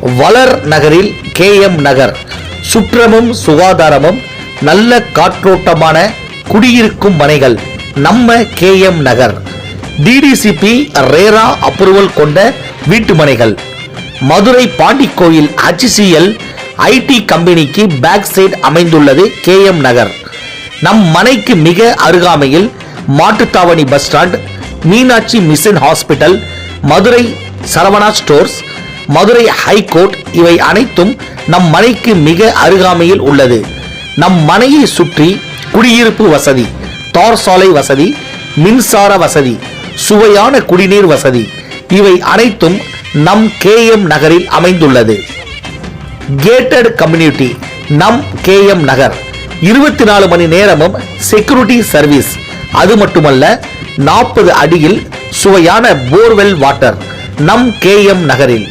வளர் நகரில் KM நகர் சுற்றமும் சுகாதாரமும் நல்ல காற்றோட்டமான குடியிருக்கும் மனைகள் நம்ம KM நகர். DDCP ரேரா அப்ரூவல் கொண்ட வீட்டு மனைகள். மதுரை பாண்டிக்கோயில் HCL IT கம்பெனிக்கு பேக் சைடு அமைந்துள்ளது KM நகர். நம் மனைக்கு மிக அருகாமையில் Mattuthavani bus stand, Meenakshi mission hospital, Madurai Saravana stores, Madurai high court இவை அனைத்தும் நம் மனைக்கு மிக அருகாமையில் உள்ளது. நம் மனையை சுற்றி குடியிருப்பு வசதி, தார் சாலை வசதி, மின்சார வசதி, சுவையான குடிநீர் வசதி இவை அனைத்தும் நம் KM நகரில் அமைந்துள்ளது. கேட்டட் கம்யூனிட்டி நம் KM நகர் 24 மணி நேரமும் செக்யூரிட்டி சர்வீஸ். அது மட்டுமல்ல, 40 அடியில் சுவையான போர்வெல் வாட்டர் நம் KM நகரில்.